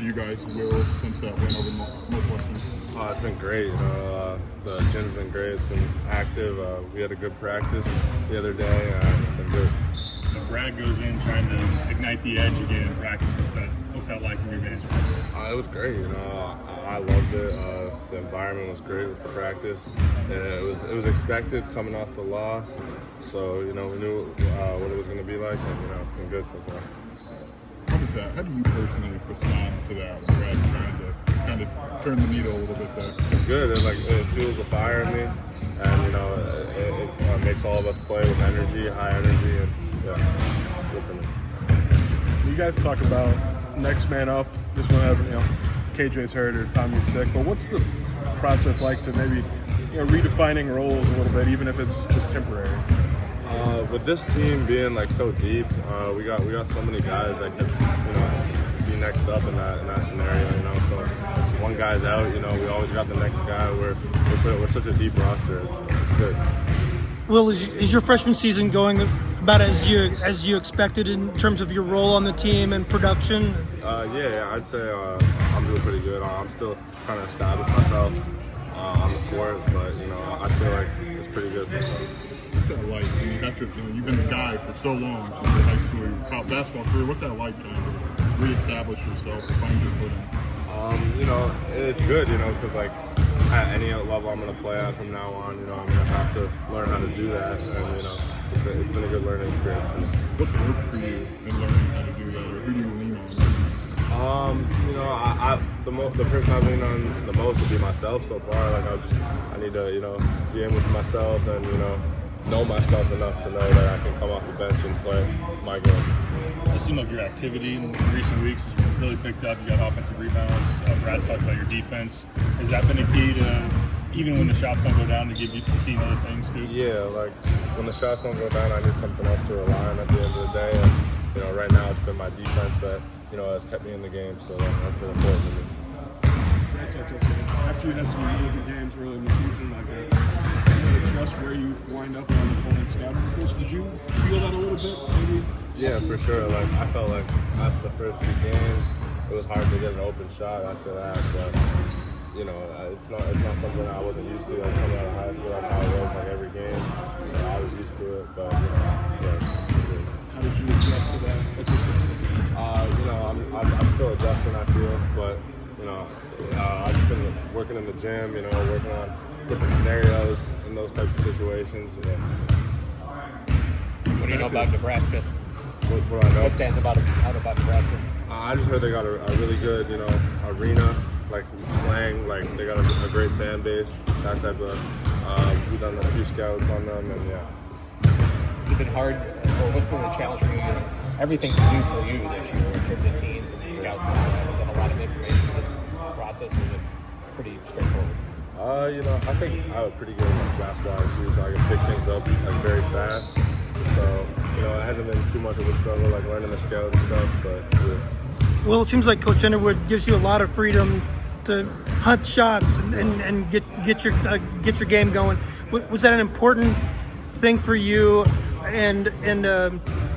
you guys, Will, since that win over Northwestern? It's been great. The gym's been great. It's been active. We had a good practice the other day. It's been good. Brad goes in trying to ignite the edge again in practice. What's that like from your vantage point? It was great. I loved it. The environment was great with the practice. It was expected coming off the loss, so we knew what it was going to be like, and it's been good so far. How do you personally respond to that when Brad's trying to kind of turn the needle a little bit there? It's good. It fuels the fire in me, and it makes all of us play with energy, high energy, and it's good for me. You guys talk about next man up, just whenever KJ's hurt or Tommy's sick. But what's the process like to maybe redefining roles a little bit, even if it's just temporary? With this team being so deep, we got so many guys that could be next up in that scenario. So if one guy's out, we always got the next guy. We're such a deep roster. It's good. Will, is your freshman season going about as you expected in terms of your role on the team and production? Yeah, I'd say I'm doing pretty good. I'm still trying to establish myself on the court, but I feel like it's pretty good so far. What's that like? You've been a guy for so long in your high school, your college basketball career. What's that like trying to reestablish yourself, find your footing? It's good, because at any level I'm going to play at from now on, I'm going to have to learn how to do that, and it's been a good learning experience for me. What's worked for you in learning how to do that, or who do you lean on? The person I lean on the most would be myself so far. I need to, be in with myself and, know myself enough to know that I can come off the bench and play my game. It seemed like your activity in recent weeks has really picked up. You got offensive rebounds. Brad's talked about your defense. Has that been a key to, even when the shots don't go down, to give you seeing other things too? Yeah, when the shots don't go down, I need something else to rely on at the end of the day. And right now it's been my defense that has kept me in the game, so that's been important to me. After you had some really good games early in the season, adjust where you wind up on the opponent's scouting reports. Did you feel that a little bit, maybe? Yeah, for sure. I felt like after the first few games, it was hard to get an open shot after that. But it's not something I wasn't used to. Coming out of high school, that's how it was every game. So I was used to it. But how did you adjust to that at this level? I'm still adjusting. I feel, but I've just been working in the gym. Working on different scenarios in those types of situations. What do you know about Nebraska? What do I know? What stands out about Nebraska? I just heard they got a really good, arena, playing, they got a great fan base, that type of, we've done a few scouts on them, and Has it been hard, or what's been the challenge for you? Everything to do for you this year in terms of teams and the scouts and all that, was that a lot of information process, or was it pretty straightforward? I think I have a pretty good basketball IQ, so I can pick things up very fast. So, it hasn't been too much of a struggle, learning the scout and stuff, but yeah. Well, it seems like Coach Underwood gives you a lot of freedom to hunt shots and get your game going. Was that an important thing for you? And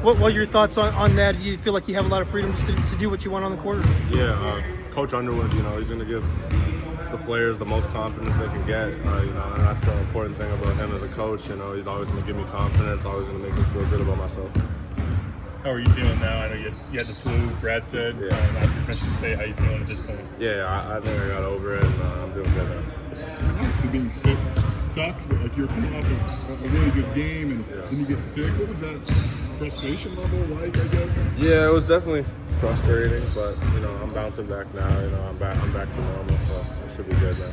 what are your thoughts on that? Do you feel like you have a lot of freedom just to do what you want on the court? Yeah, Coach Underwood, he's going to give the players the most confidence they can get, and that's the important thing about him as a coach. He's always going to give me confidence, always going to make me feel good about myself. How are you feeling now? I know you had the flu, Brad said, after permission to stay. How are you feeling at this point? Yeah, I think I got over it, and I'm doing good now. Obviously being sick sucks, but you're coming off a really good game, and then you get sick. What was that frustration level like, I guess? Yeah, it was definitely frustrating, but I'm bouncing back now. I'm back to normal, so it should be good now.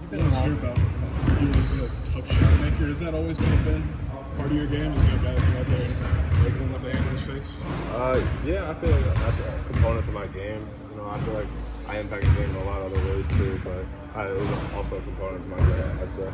You've been hear about you as a tough shot maker. Has that always kind of been part of your game? Is there a guy that can out there making him with the hand in his face? Yeah, I feel like that's a component to my game. I feel like I impact the game in a lot of other ways too, but it was also a component to my game, I'd say.